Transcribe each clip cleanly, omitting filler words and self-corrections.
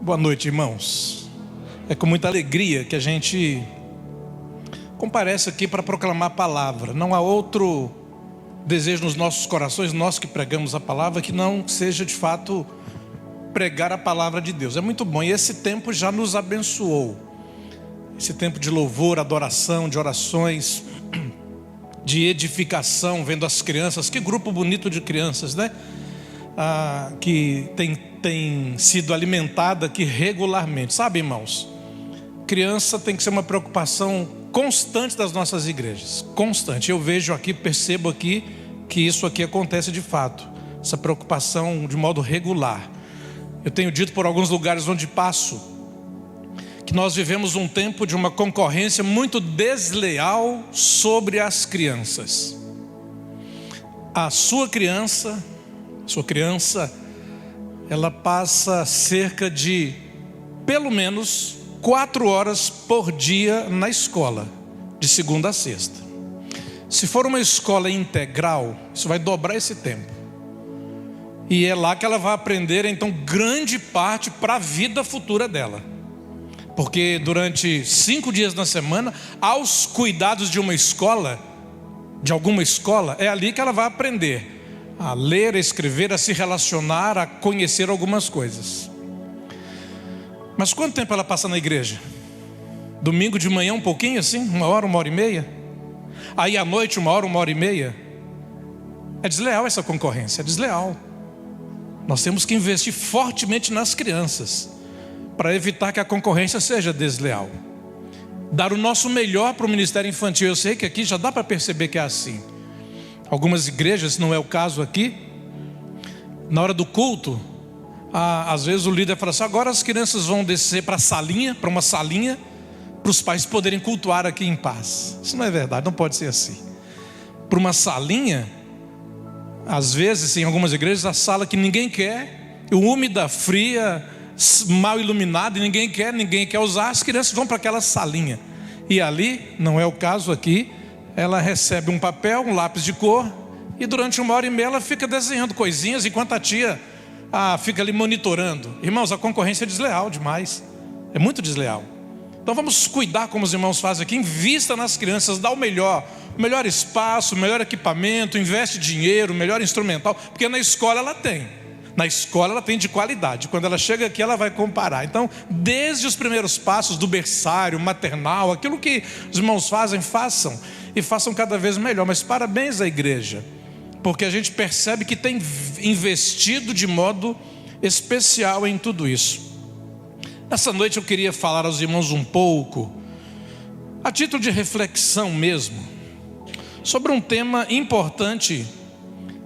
Boa noite, irmãos. É com muita alegria que a gente comparece aqui para proclamar a palavra. Não há outro desejo nos nossos corações, nós que pregamos a palavra, que não seja de fato pregar a palavra de Deus. É muito bom, e esse tempo já nos abençoou. Esse tempo de louvor, adoração, de orações, de edificação, vendo as crianças. Que grupo bonito de crianças, né? Que tem sido alimentada aqui regularmente. Sabe, irmãos, criança tem que ser uma preocupação constante das nossas igrejas. Constante. Eu vejo aqui, percebo aqui que isso aqui acontece de fato. Essa preocupação de modo regular. Eu tenho dito por alguns lugares onde passo que nós vivemos um tempo de uma concorrência muito desleal sobre as crianças. A sua criança, ela passa cerca de, pelo menos, 4 horas por dia na escola, de segunda a sexta. Se for uma escola integral, isso vai dobrar esse tempo. E é lá que ela vai aprender, então, grande parte para a vida futura dela. Porque durante 5 dias na semana, aos cuidados de uma escola, de alguma escola, é ali que ela vai aprender a ler, a escrever, a se relacionar, a conhecer algumas coisas. Mas quanto tempo ela passa na igreja? Domingo de manhã um pouquinho assim, 1 hora, 1h30. Aí à noite 1 hora, 1h30. É desleal essa concorrência, é desleal. Nós temos que investir fortemente nas crianças, para evitar que a concorrência seja desleal. Dar o nosso melhor para o ministério infantil. Eu sei que aqui já dá para perceber que é assim. Algumas igrejas, não é o caso aqui, na hora do culto, às vezes o líder fala assim: agora as crianças vão descer para uma salinha, para os pais poderem cultuar aqui em paz. Isso não é verdade, não pode ser assim. Para uma salinha, às vezes em algumas igrejas, a sala que ninguém quer, úmida, fria, mal iluminada, e ninguém quer usar, as crianças vão para aquela salinha. E ali, não é o caso aqui, ela recebe um papel, um lápis de cor, e durante 1h30 ela fica desenhando coisinhas, enquanto a tia fica ali monitorando. Irmãos, a concorrência é desleal demais, é muito desleal. Então vamos cuidar como os irmãos fazem aqui, invista nas crianças, dá o melhor espaço, o melhor equipamento, investe dinheiro, o melhor instrumental, porque na escola ela tem. Na escola ela tem de qualidade. Quando ela chega aqui ela vai comparar. Então, desde os primeiros passos do berçário, maternal, aquilo que os irmãos fazem, façam. E façam cada vez melhor. Mas parabéns à igreja, porque a gente percebe que tem investido de modo especial em tudo isso. Essa noite eu queria falar aos irmãos um pouco, a título de reflexão mesmo, sobre um tema importante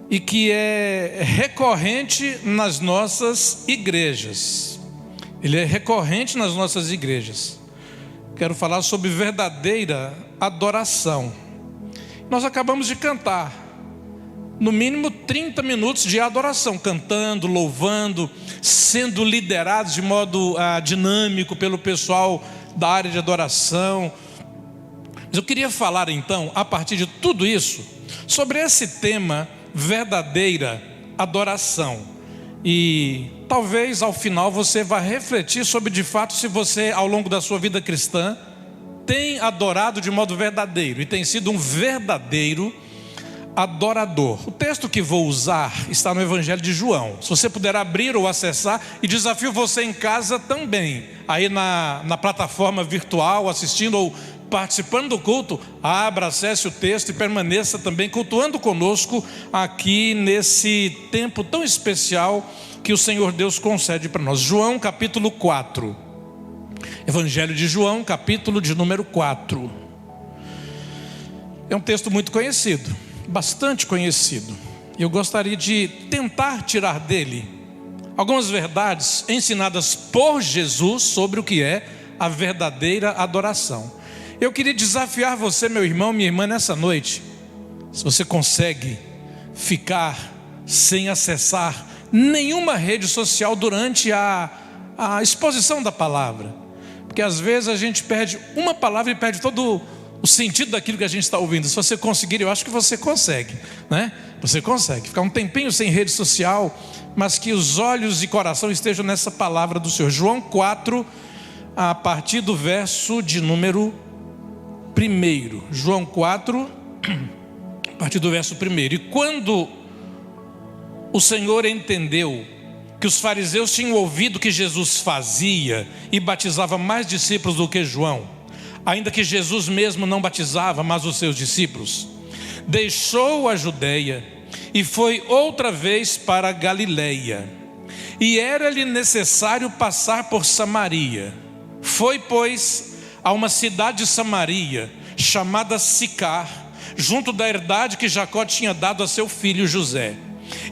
e que é recorrente nas nossas igrejas. Ele é recorrente nas nossas igrejas. Quero falar sobre verdadeira adoração. Nós acabamos de cantar, no mínimo 30 minutos de adoração, cantando, louvando, sendo liderados de modo dinâmico pelo pessoal da área de adoração. Mas eu queria falar então, a partir de tudo isso, sobre esse tema, verdadeira adoração. E talvez ao final você vá refletir sobre de fato se você ao longo da sua vida cristã tem adorado de modo verdadeiro e tem sido um verdadeiro adorador. O texto que vou usar está no Evangelho de João. Se você puder abrir ou acessar, e desafio você em casa também, aí na plataforma virtual, assistindo ou participando do culto, abra, acesse o texto e permaneça também cultuando conosco aqui nesse tempo tão especial que o Senhor Deus concede para nós. João capítulo 4, Evangelho de João capítulo de número 4. É um texto muito conhecido, bastante conhecido. Eu gostaria de tentar tirar dele algumas verdades ensinadas por Jesus sobre o que é a verdadeira adoração. Eu queria desafiar você, meu irmão, minha irmã, nessa noite. Se você consegue ficar sem acessar nenhuma rede social durante a exposição da palavra, porque às vezes a gente perde uma palavra e perde todo o sentido daquilo que a gente está ouvindo. Se você conseguir, eu acho que você consegue, né? Você consegue ficar um tempinho sem rede social, mas que os olhos e coração estejam nessa palavra do Senhor. João 4, a partir do verso de número 1. João 4, a partir do verso 1. E quando o Senhor entendeu que os fariseus tinham ouvido que Jesus fazia e batizava mais discípulos do que João, ainda que Jesus mesmo não batizava, mas os seus discípulos, deixou a Judeia e foi outra vez para a Galileia. E era-lhe necessário passar por Samaria. Foi, pois, a uma cidade de Samaria, chamada Sicar, junto da herdade que Jacó tinha dado a seu filho José.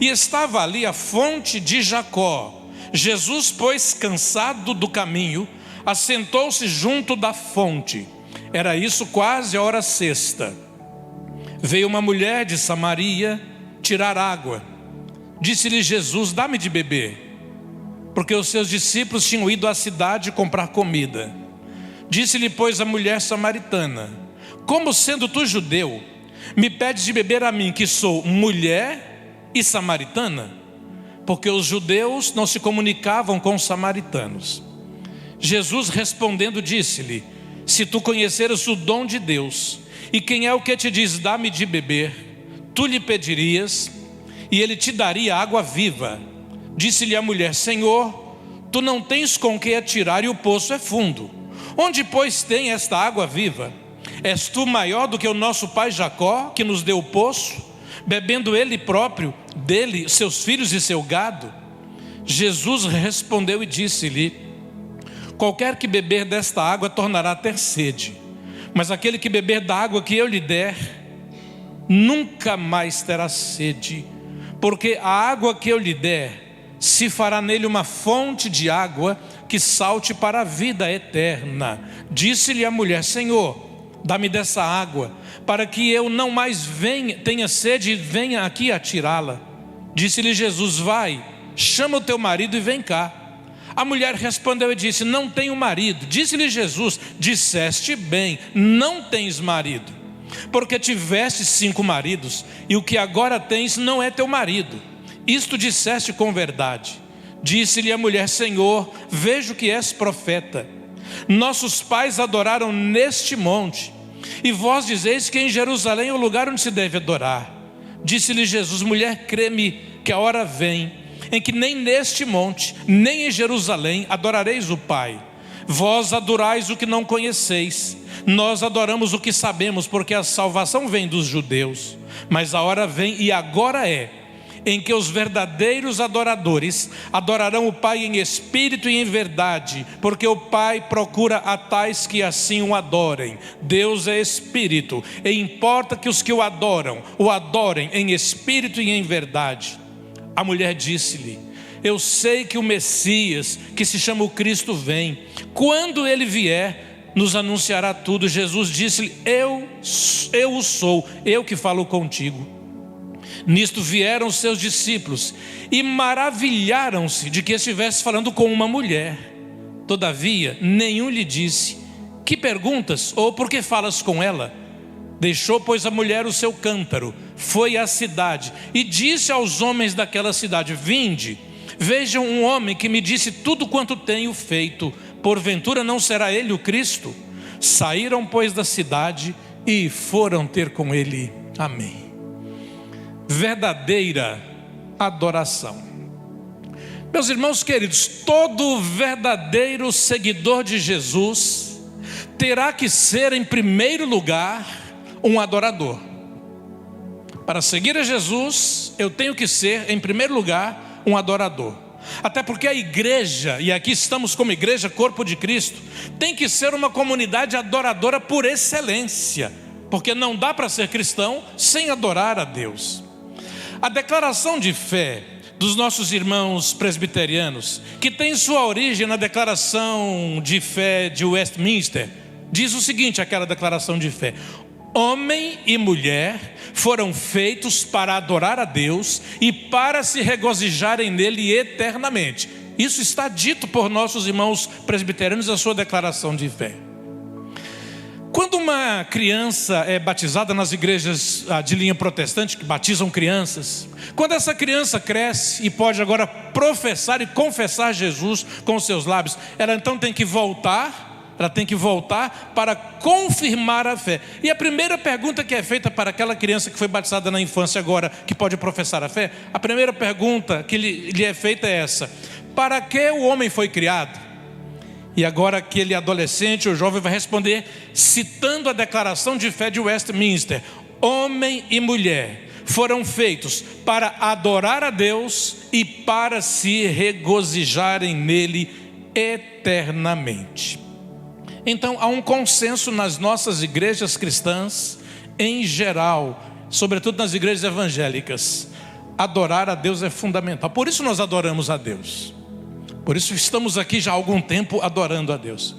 E estava ali a fonte de Jacó. Jesus, pois, cansado do caminho, assentou-se junto da fonte. Era isso quase a hora sexta. Veio uma mulher de Samaria tirar água. Disse-lhe Jesus: dá-me de beber. Porque os seus discípulos tinham ido à cidade comprar comida. Disse-lhe, pois, a mulher samaritana: como sendo tu judeu, me pedes de beber a mim, que sou mulher e samaritana? Porque os judeus não se comunicavam com os samaritanos. Jesus respondendo disse-lhe: se tu conheceras o dom de Deus, e quem é o que te diz dá-me de beber, tu lhe pedirias, e ele te daria água viva. Disse-lhe a mulher: Senhor, tu não tens com que atirar e o poço é fundo. Onde, pois, tem esta água viva? És tu maior do que o nosso pai Jacó, que nos deu o poço, bebendo ele próprio dele, seus filhos e seu gado? Jesus respondeu e disse-lhe: qualquer que beber desta água tornará a ter sede, mas aquele que beber da água que eu lhe der, nunca mais terá sede, porque a água que eu lhe der se fará nele uma fonte de água que salte para a vida eterna. Disse-lhe a mulher: Senhor, dá-me dessa água, para que eu não mais tenha sede e venha aqui a tirá-la. Disse-lhe Jesus: vai, chama o teu marido e vem cá. A mulher respondeu e disse: não tenho marido. Disse-lhe Jesus: disseste bem, não tens marido, porque tiveste 5 maridos, e o que agora tens não é teu marido. Isto disseste com verdade. Disse-lhe a mulher: Senhor, vejo que és profeta. Nossos pais adoraram neste monte, e vós dizeis que em Jerusalém é o lugar onde se deve adorar. Disse-lhe Jesus: mulher, crê-me que a hora vem em que nem neste monte, nem em Jerusalém adorareis o Pai. Vós adorais o que não conheceis, nós adoramos o que sabemos, porque a salvação vem dos judeus. Mas a hora vem, e agora é, em que os verdadeiros adoradores adorarão o Pai em espírito e em verdade, porque o Pai procura a tais que assim o adorem. Deus é espírito, e importa que os que o adorem em espírito e em verdade. A mulher disse-lhe: eu sei que o Messias, que se chama o Cristo, vem. Quando ele vier, nos anunciará tudo. Jesus disse-lhe: eu o sou, eu que falo contigo. Nisto vieram os seus discípulos e maravilharam-se de que estivesse falando com uma mulher. Todavia, nenhum lhe disse: que perguntas? Ou por que falas com ela? Deixou, pois, a mulher o seu cântaro, foi à cidade e disse aos homens daquela cidade: vinde, vejam um homem que me disse tudo quanto tenho feito. Porventura não será ele o Cristo? Saíram, pois, da cidade e foram ter com ele. Amém. Verdadeira adoração. Meus irmãos queridos, todo verdadeiro seguidor de Jesus terá que ser, em primeiro lugar, um adorador. Para seguir a Jesus, eu tenho que ser, em primeiro lugar, um adorador. Até porque a igreja, e aqui estamos como igreja, corpo de Cristo, tem que ser uma comunidade adoradora por excelência, porque não dá para ser cristão sem adorar a Deus. A declaração de fé dos nossos irmãos presbiterianos, que tem sua origem na declaração de fé de Westminster, diz o seguinte: aquela declaração de fé: homem e mulher foram feitos para adorar a Deus e para se regozijarem nele eternamente. Isso está dito por nossos irmãos presbiterianos na sua declaração de fé. Quando uma criança é batizada nas igrejas de linha protestante, que batizam crianças, quando essa criança cresce e pode agora professar e confessar Jesus com os seus lábios, ela então tem que voltar para confirmar a fé. E a primeira pergunta que é feita para aquela criança que foi batizada na infância agora, que pode professar a fé, a primeira pergunta que lhe é feita é essa: para que o homem foi criado? E agora aquele adolescente ou jovem vai responder citando a declaração de fé de Westminster: homem e mulher foram feitos para adorar a Deus e para se regozijarem nele eternamente. Então há um consenso nas nossas igrejas cristãs em geral, sobretudo nas igrejas evangélicas: adorar a Deus é fundamental. Por isso nós adoramos a Deus. Por isso estamos aqui já há algum tempo adorando a Deus.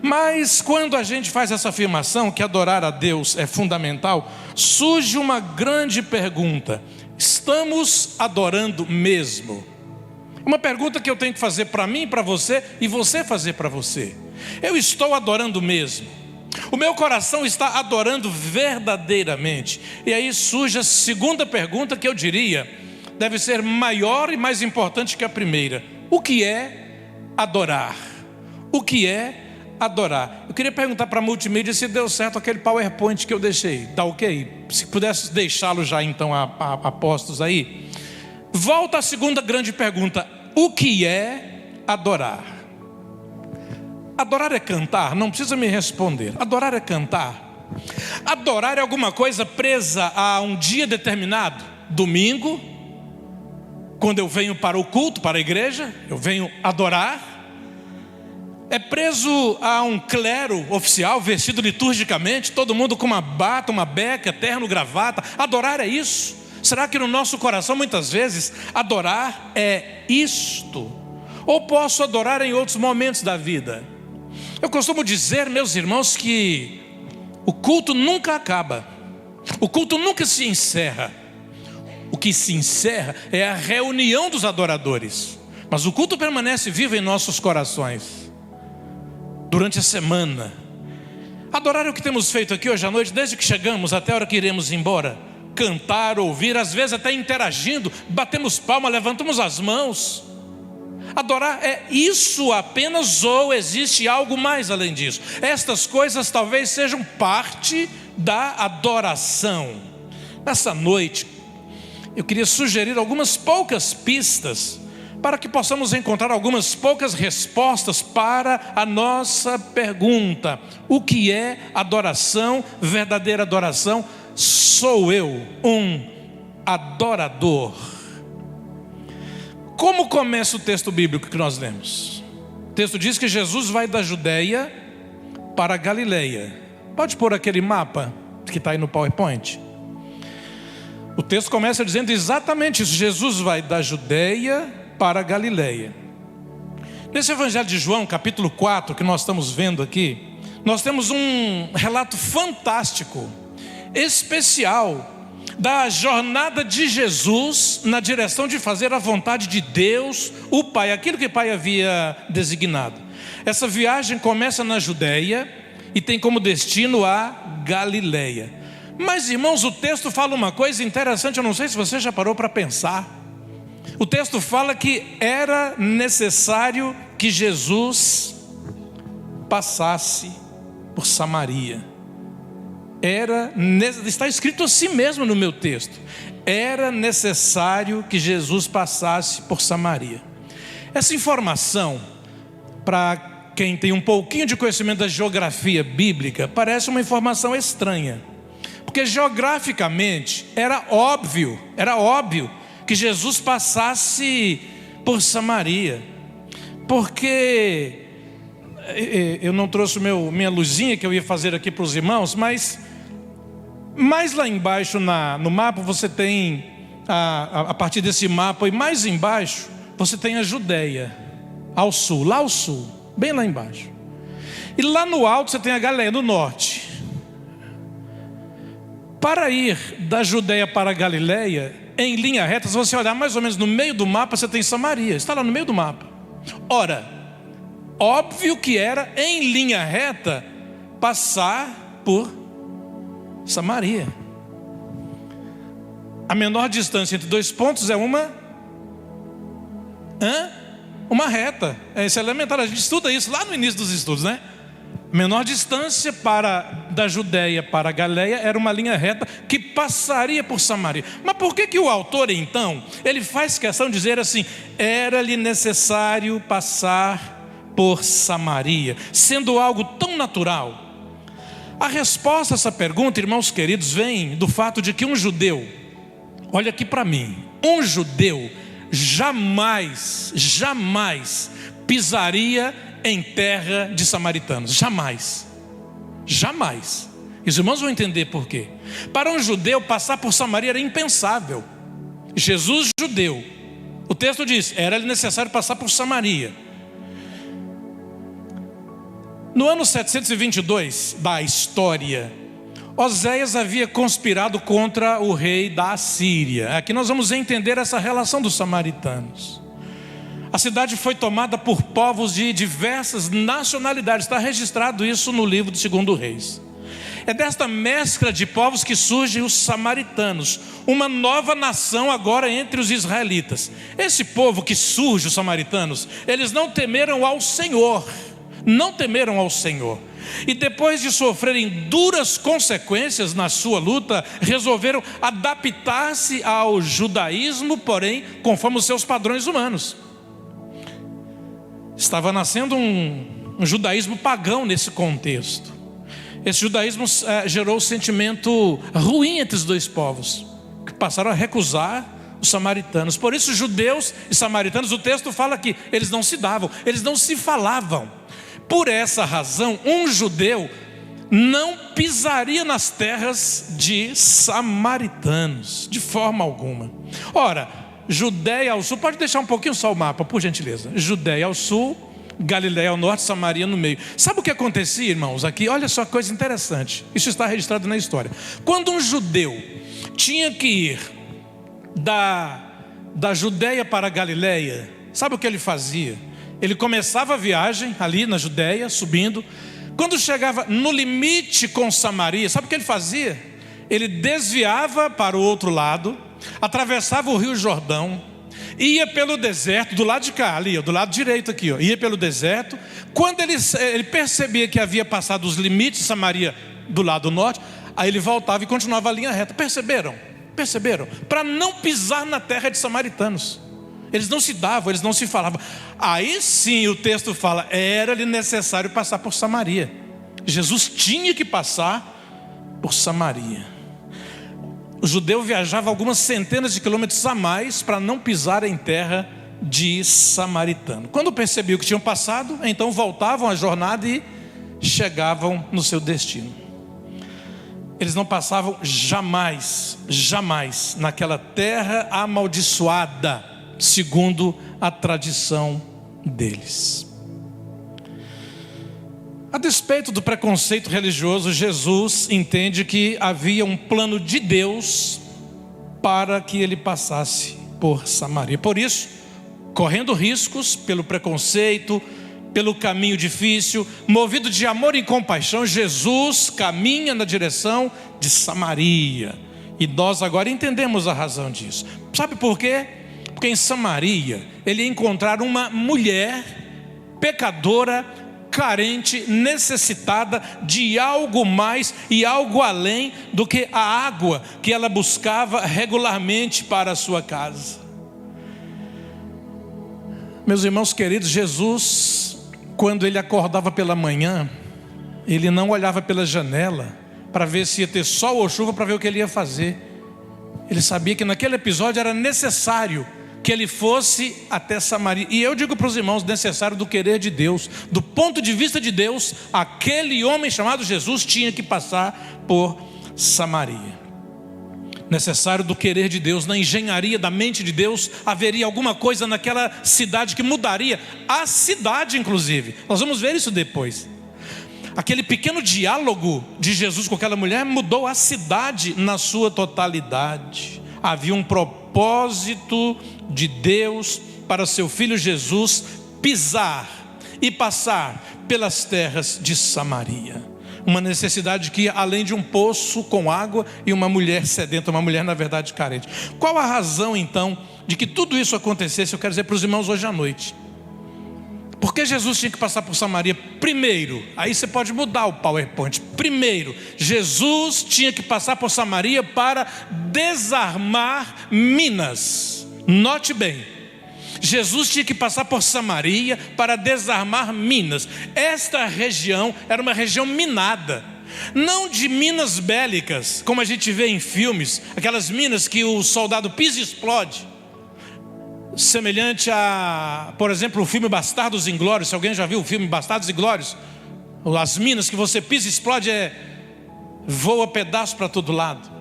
Mas quando a gente faz essa afirmação que adorar a Deus é fundamental, surge uma grande pergunta: estamos adorando mesmo? Uma pergunta que eu tenho que fazer para mim e para você, e você fazer para você: eu estou adorando mesmo? O meu coração está adorando verdadeiramente? E aí surge a segunda pergunta, que eu diria deve ser maior e mais importante que a primeira: o que é adorar? O que é adorar? Eu queria perguntar para a multimídia se deu certo aquele PowerPoint que eu deixei. Dá ok? Se pudesse deixá-lo já então a postos aí. Volta à segunda grande pergunta: o que é adorar? Adorar é cantar? Não precisa me responder. Adorar é cantar? Adorar é alguma coisa presa a um dia determinado? Domingo, quando eu venho para o culto, para a igreja, eu venho adorar? É preso a um clero oficial, vestido liturgicamente, todo mundo com uma bata, uma beca, terno, gravata? Adorar é isso? Será que no nosso coração muitas vezes adorar é isto? Ou posso adorar em outros momentos da vida? Eu costumo dizer, meus irmãos, que o culto nunca acaba, o culto nunca se encerra. O que se encerra é a reunião dos adoradores, mas o culto permanece vivo em nossos corações durante a semana. Adorar é o que temos feito aqui hoje à noite, desde que chegamos até a hora que iremos embora. Cantar, ouvir, às vezes até interagindo, batemos palma, levantamos as mãos. Adorar é isso apenas, ou existe algo mais além disso? Estas coisas talvez sejam parte da adoração. Nessa noite eu queria sugerir algumas poucas pistas para que possamos encontrar algumas poucas respostas para a nossa pergunta: o que é adoração, verdadeira adoração? Sou eu um adorador? Como começa o texto bíblico que nós lemos? O texto diz que Jesus vai da Judeia para a Galileia. Pode pôr aquele mapa que está aí no PowerPoint? O texto começa dizendo exatamente isso: Jesus vai da Judeia para a Galileia. Nesse Evangelho de João, capítulo 4, que nós estamos vendo aqui, nós temos um relato fantástico, especial, da jornada de Jesus na direção de fazer a vontade de Deus, o Pai, aquilo que o Pai havia designado. Essa viagem começa na Judeia e tem como destino a Galileia. Mas, irmãos, o texto fala uma coisa interessante, eu não sei se você já parou para pensar. O texto fala que era necessário que Jesus passasse por Samaria. Está escrito assim mesmo no meu texto: era necessário que Jesus passasse por Samaria. Essa informação, para quem tem um pouquinho de conhecimento da geografia bíblica, parece uma informação estranha, porque geograficamente era óbvio que Jesus passasse por Samaria. Porque eu não trouxe minha luzinha que eu ia fazer aqui para os irmãos, mas mais lá embaixo no mapa você tem a partir desse mapa, e mais embaixo você tem a Judeia ao sul, lá ao sul, bem lá embaixo. E lá no alto você tem a Galileia no norte. Para ir da Judeia para a Galileia, em linha reta, se você olhar mais ou menos no meio do mapa, você tem Samaria, está lá no meio do mapa. Ora, óbvio que era em linha reta passar por Samaria. A menor distância entre dois pontos é uma reta. Isso é elementar, a gente estuda isso lá no início dos estudos, né? A menor distância da Judéia para a Galileia era uma linha reta que passaria por Samaria. Mas por que o autor, então, ele faz questão de dizer assim: era-lhe necessário passar por Samaria, sendo algo tão natural? A resposta a essa pergunta, irmãos queridos, vem do fato de que um judeu, olha aqui para mim, um judeu jamais pisaria em terra de samaritanos, jamais. Os irmãos vão entender por quê. Para um judeu passar por Samaria era impensável. Jesus, judeu, o texto diz, era-lhe necessário passar por Samaria. No ano 722 da história, Oséias havia conspirado contra o rei da Assíria. Aqui nós vamos entender essa relação dos samaritanos. A cidade foi tomada por povos de diversas nacionalidades. Está registrado isso no livro de 2 Reis. É desta mescla de povos que surgem os samaritanos, uma nova nação agora entre os israelitas. Esse povo que surge, os samaritanos, eles não temeram ao Senhor. E depois de sofrerem duras consequências na sua luta, resolveram adaptar-se ao judaísmo, porém, conforme os seus padrões humanos. Estava nascendo um judaísmo pagão nesse contexto. Esse judaísmo gerou um sentimento ruim entre os dois povos, que passaram a recusar os samaritanos. Por isso, judeus e samaritanos, o texto fala que eles não se davam, eles não se falavam. Por essa razão, um judeu não pisaria nas terras de samaritanos, de forma alguma. Ora, Judéia ao sul, pode deixar um pouquinho só o mapa, por gentileza. Judéia ao sul, Galileia ao norte, Samaria no meio. Sabe o que acontecia, irmãos, aqui? Olha só que coisa interessante. Isso está registrado na história. Quando um judeu tinha que ir da Judéia para a Galileia, sabe o que ele fazia? Ele começava a viagem ali na Judéia, subindo. Quando chegava no limite com Samaria, sabe o que ele fazia? Ele desviava para o outro lado, atravessava o rio Jordão, ia pelo deserto, do lado de cá, ali, do lado direito aqui, ia pelo deserto. Quando ele percebia que havia passado os limites de Samaria do lado norte, aí ele voltava e continuava a linha reta. Perceberam? Para não pisar na terra de samaritanos. Eles não se davam, eles não se falavam. Aí sim o texto fala, era-lhe necessário passar por Samaria. Jesus tinha que passar por Samaria. O judeu viajava algumas centenas de quilômetros a mais para não pisar em terra de samaritano. Quando percebiam que tinham passado, então voltavam à jornada e chegavam no seu destino. Eles não passavam jamais naquela terra amaldiçoada, segundo a tradição deles. A despeito do preconceito religioso, Jesus entende que havia um plano de Deus para que ele passasse por Samaria. Por isso, correndo riscos pelo preconceito, pelo caminho difícil, movido de amor e compaixão, Jesus caminha na direção de Samaria. E nós agora entendemos a razão disso. Sabe por quê? Porque em Samaria ele ia encontrar uma mulher pecadora, carente, necessitada de algo mais e algo além do que a água que ela buscava regularmente para a sua casa. Meus irmãos queridos, Jesus, quando ele acordava pela manhã, ele não olhava pela janela para ver se ia ter sol ou chuva, para ver o que ele ia fazer. Ele sabia que naquele episódio era necessário que ele fosse até Samaria. E eu digo para os irmãos, necessário do querer de Deus. Do ponto de vista de Deus, aquele homem chamado Jesus tinha que passar por Samaria. Necessário do querer de Deus, na engenharia da mente de Deus, haveria alguma coisa naquela cidade que mudaria a cidade, inclusive. Nós vamos ver isso depois. Aquele pequeno diálogo de Jesus com aquela mulher mudou a cidade na sua totalidade. Havia um propósito de Deus para seu filho Jesus pisar e passar pelas terras de Samaria. Uma necessidade que ia além de um poço com água e uma mulher sedenta, uma mulher na verdade carente. Qual a razão então de que tudo isso acontecesse? Eu quero dizer para os irmãos hoje à noite. Porque Jesus tinha que passar por Samaria? Primeiro, aí você pode mudar o PowerPoint. Primeiro, Jesus tinha que passar por Samaria para desarmar Minas. Note bem, Jesus tinha que passar por Samaria para desarmar Minas. Esta região era uma região minada, não de minas bélicas, como a gente vê em filmes, aquelas minas que o soldado pisa e explode. Semelhante a, por exemplo, o filme Bastardos Inglórios. Se alguém já viu o filme Bastardos Inglórios, as minas que você pisa e explode, voa pedaço para todo lado.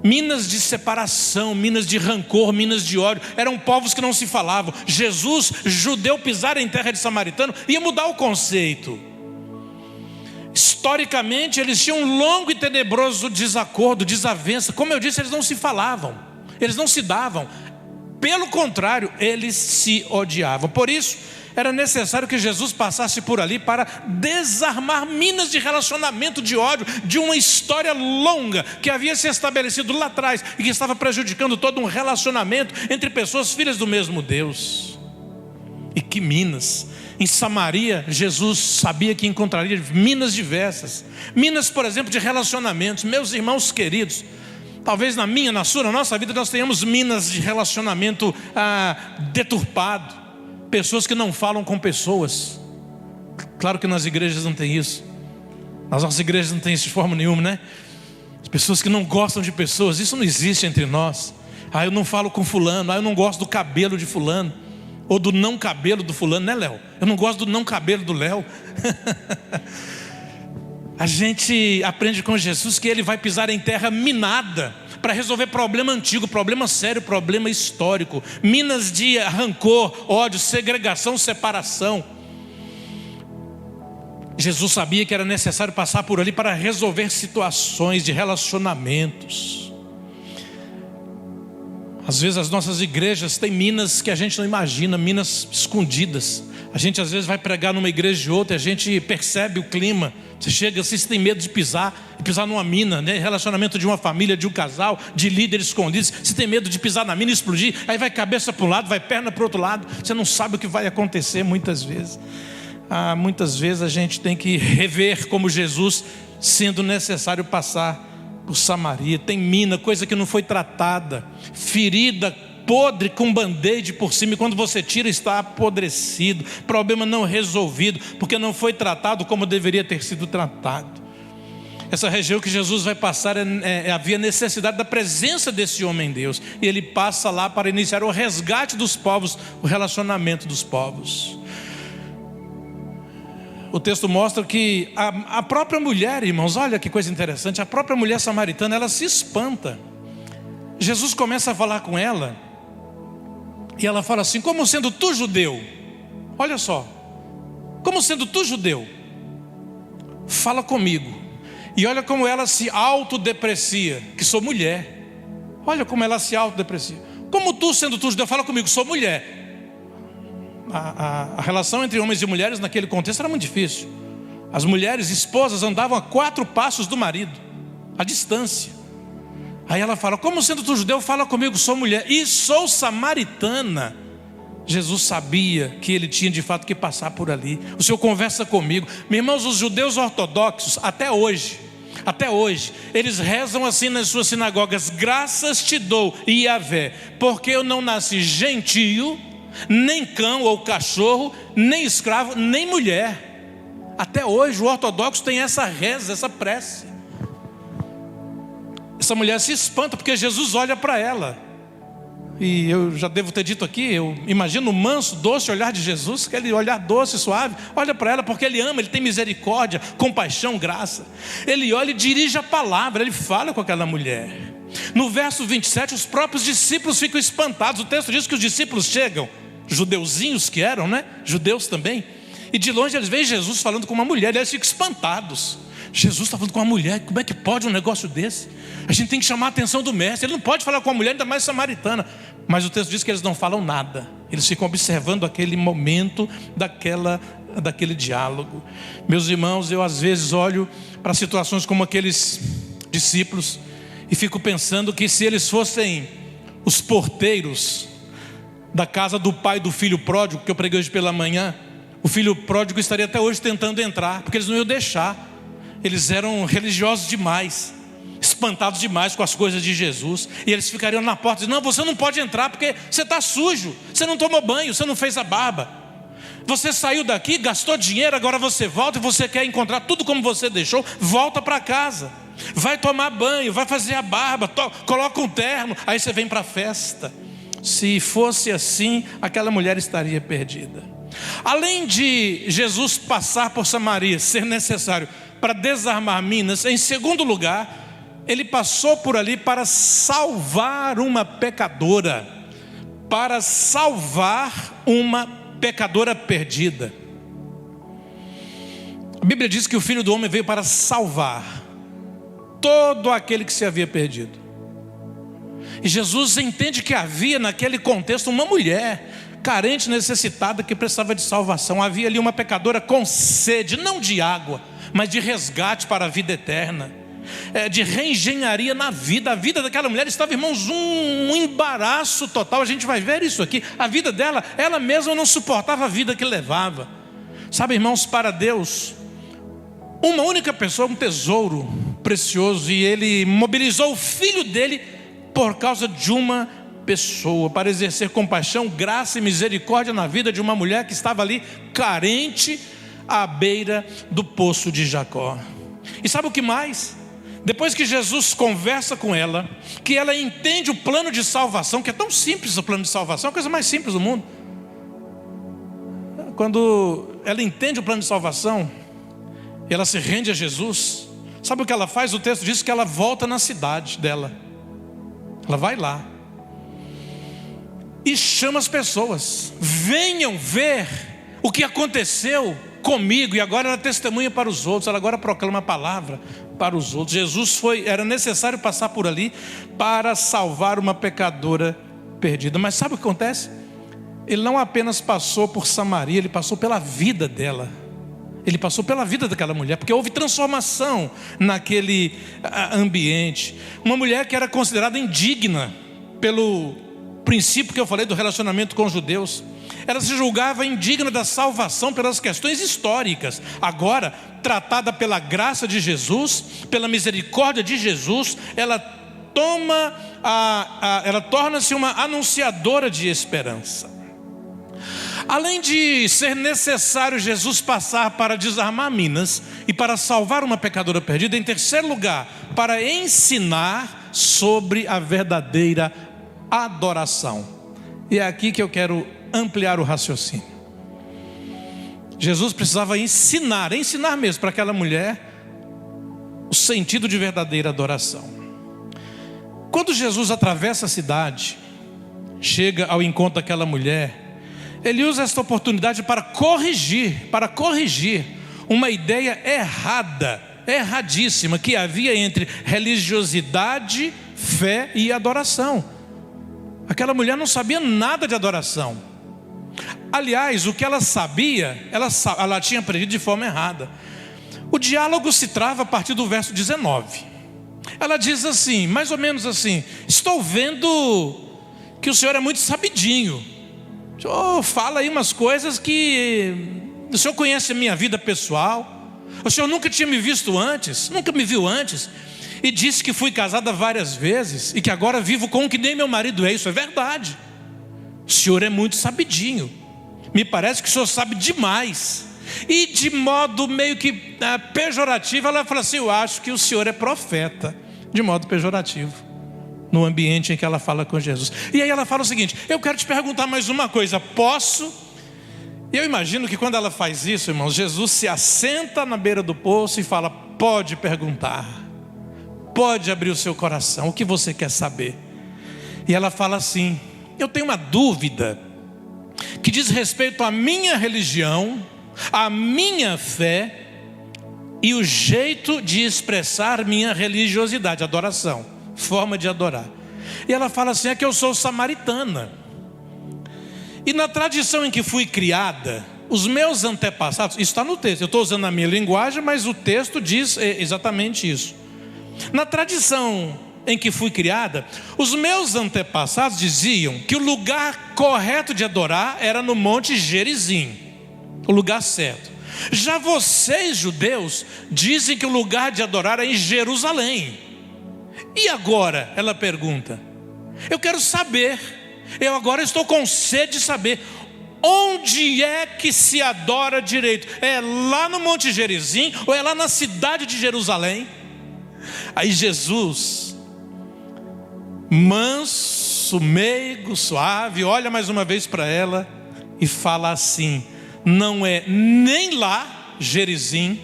Minas de separação, minas de rancor, minas de ódio. Eram povos que não se falavam. Jesus, judeu, pisar em terra de samaritano, ia mudar o conceito. Historicamente eles tinham um longo e tenebroso desacordo, desavença. Como eu disse, eles não se falavam, eles não se davam. Pelo contrário, eles se odiavam. Por isso, era necessário que Jesus passasse por ali para desarmar minas de relacionamento, de ódio, de uma história longa que havia se estabelecido lá atrás e que estava prejudicando todo um relacionamento entre pessoas filhas do mesmo Deus. E que minas! Em Samaria, Jesus sabia que encontraria minas diversas. Minas, por exemplo, de relacionamentos. Meus irmãos queridos, talvez na minha, na sua, na nossa vida nós tenhamos minas de relacionamento deturpado. Pessoas que não falam com pessoas. Claro que nas igrejas não tem isso. Nas nossas igrejas não tem isso de forma nenhuma, né? As pessoas que não gostam de pessoas, isso não existe entre nós. Eu não falo com fulano, eu não gosto do cabelo de fulano, ou do não cabelo do fulano, né, Léo? Eu não gosto do não cabelo do Léo. A gente aprende com Jesus que Ele vai pisar em terra minada para resolver problema antigo, problema sério, problema histórico. Minas de rancor, ódio, segregação, separação. Jesus sabia que era necessário passar por ali para resolver situações de relacionamentos. Às vezes as nossas igrejas têm minas que a gente não imagina, minas escondidas. A gente às vezes vai pregar numa igreja de outra e a gente percebe o clima. Você chega assim, você tem medo de pisar numa mina, né? Relacionamento de uma família, de um casal, de líderes escondidos. Você tem medo de pisar na mina e explodir. Aí vai cabeça para um lado, vai perna para o outro lado. Você não sabe o que vai acontecer muitas vezes. Muitas vezes a gente tem que rever como Jesus, sendo necessário passar por Samaria. Tem mina, coisa que não foi tratada, ferida podre com band-aid por cima, e quando você tira está apodrecido, problema não resolvido, porque não foi tratado como deveria ter sido tratado. Essa região que Jesus vai passar, havia necessidade da presença desse homem Deus, e ele passa lá para iniciar o resgate dos povos, o relacionamento dos povos. O texto mostra que a própria mulher, irmãos, olha que coisa interessante, a própria mulher samaritana, ela se espanta. Jesus começa a falar com ela, e ela fala assim: como sendo tu judeu, olha só, como sendo tu judeu, fala comigo. E olha como ela se autodeprecia, que sou mulher. Olha como ela se autodeprecia. Como tu, sendo tu judeu, fala comigo, sou mulher. A relação entre homens e mulheres naquele contexto era muito difícil. As mulheres, esposas, andavam a 4 passos do marido, à distância. Aí ela fala: como sendo tu judeu, fala comigo, sou mulher e sou samaritana. Jesus sabia que ele tinha de fato que passar por ali. O Senhor conversa comigo. Meus irmãos, os judeus ortodoxos, até hoje, eles rezam assim nas suas sinagogas: graças te dou, Yahvé, porque eu não nasci gentio, nem cão ou cachorro, nem escravo, nem mulher. Até hoje o ortodoxo tem essa reza, essa prece. Essa mulher se espanta porque Jesus olha para ela. E eu já devo ter dito aqui, eu imagino o manso, doce olhar de Jesus, aquele olhar doce, suave. Olha para ela porque ele ama, ele tem misericórdia, compaixão, graça. Ele olha e dirige a palavra, ele fala com aquela mulher. No verso 27, os próprios discípulos ficam espantados. O texto diz que os discípulos chegam, judeuzinhos que eram, né? Judeus também. E de longe eles veem Jesus falando com uma mulher, e eles ficam espantados. Jesus está falando com uma mulher, como é que pode um negócio desse? A gente tem que chamar a atenção do mestre. Ele não pode falar com uma mulher, ainda mais samaritana. Mas o texto diz que eles não falam nada. Eles ficam observando aquele momento, daquele diálogo. Meus irmãos, eu às vezes olho para situações como aqueles discípulos e fico pensando que se eles fossem os porteiros da casa do pai do filho pródigo, que eu preguei hoje pela manhã, o filho pródigo estaria até hoje tentando entrar, porque eles não iam deixar. Eles eram religiosos demais, espantados demais com as coisas de Jesus, e eles ficariam na porta dizendo: não, você não pode entrar porque você está sujo, você não tomou banho, você não fez a barba, você saiu daqui, gastou dinheiro, agora você volta e você quer encontrar tudo como você deixou. Volta para casa, vai tomar banho, vai fazer a barba, coloca um terno, aí você vem para a festa. Se fosse assim, aquela mulher estaria perdida. Além de Jesus passar por Samaria ser necessário para desarmar Minas, em segundo lugar, ele passou por ali para salvar uma pecadora, para salvar uma pecadora perdida. A Bíblia diz que o Filho do Homem veio para salvar todo aquele que se havia perdido. E Jesus entende que havia naquele contexto uma mulher carente, necessitada, que precisava de salvação. Havia ali uma pecadora com sede, não de água, mas de resgate para a vida eterna, de reengenharia na vida. A vida daquela mulher estava, irmãos, um embaraço total. A gente vai ver isso aqui. A vida dela, ela mesma não suportava a vida que levava. Sabe, irmãos, para Deus, uma única pessoa, um tesouro precioso, e Ele mobilizou o Filho dele por causa de uma pessoa, para exercer compaixão, graça e misericórdia na vida de uma mulher que estava ali carente, à beira do poço de Jacó. E sabe o que mais? Depois que Jesus conversa com ela, que ela entende o plano de salvação, que é tão simples o plano de salvação, a coisa mais simples do mundo. Quando ela entende o plano de salvação, ela se rende a Jesus. Sabe o que ela faz? O texto diz que ela volta na cidade dela. Ela vai lá e chama as pessoas: venham ver o que aconteceu comigo. E agora ela testemunha para os outros, ela agora proclama a palavra para os outros. Jesus era necessário passar por ali para salvar uma pecadora perdida. Mas sabe o que acontece? Ele não apenas passou por Samaria, ele passou pela vida dela. Ele passou pela vida daquela mulher, porque houve transformação naquele ambiente. Uma mulher que era considerada indigna pelo princípio que eu falei do relacionamento com os judeus. Ela se julgava indigna da salvação pelas questões históricas. Agora, tratada pela graça de Jesus, pela misericórdia de Jesus, ela torna-se uma anunciadora de esperança. Além de ser necessário Jesus passar para desarmar Minas e para salvar uma pecadora perdida, em terceiro lugar, para ensinar sobre a verdadeira adoração. E é aqui que eu quero ampliar o raciocínio. Jesus precisava ensinar mesmo para aquela mulher o sentido de verdadeira adoração. Quando Jesus atravessa a cidade, chega ao encontro daquela mulher, ele usa esta oportunidade para corrigir uma ideia erradíssima que havia entre religiosidade, fé e adoração. Aquela mulher não sabia nada de adoração. Aliás, o que ela sabia, ela tinha aprendido de forma errada. O diálogo se trava a partir do verso 19. Ela diz assim, mais ou menos assim: estou vendo que o senhor é muito sabidinho. O senhor fala aí umas coisas que o senhor conhece a minha vida pessoal. O senhor nunca tinha me visto antes, nunca me viu antes. E disse que fui casada várias vezes e que agora vivo com um que nem meu marido é. Isso é verdade. O senhor é muito sabidinho. Me parece que o senhor sabe demais. E de modo meio que pejorativo, ela fala assim: eu acho que o senhor é profeta. De modo pejorativo, no ambiente em que ela fala com Jesus. E aí ela fala o seguinte: eu quero te perguntar mais uma coisa, posso? E eu imagino que quando ela faz isso, irmãos, Jesus se assenta na beira do poço e fala: pode perguntar, pode abrir o seu coração, o que você quer saber? E ela fala assim: eu tenho uma dúvida que diz respeito à minha religião, à minha fé e o jeito de expressar minha religiosidade, adoração, forma de adorar. E ela fala assim: é que eu sou samaritana. E na tradição em que fui criada, os meus antepassados, isso está no texto, eu estou usando a minha linguagem, mas o texto diz exatamente isso. Na tradição em que fui criada, os meus antepassados diziam que o lugar correto de adorar era no Monte Gerizim, o lugar certo. Já vocês, judeus, dizem que o lugar de adorar é em Jerusalém. E agora, ela pergunta, eu quero saber, eu agora estou com sede de saber, onde é que se adora direito? É lá no Monte Gerizim ou é lá na cidade de Jerusalém? Aí Jesus, manso, meigo, suave, olha mais uma vez para ela e fala assim: não é nem lá, Gerizim,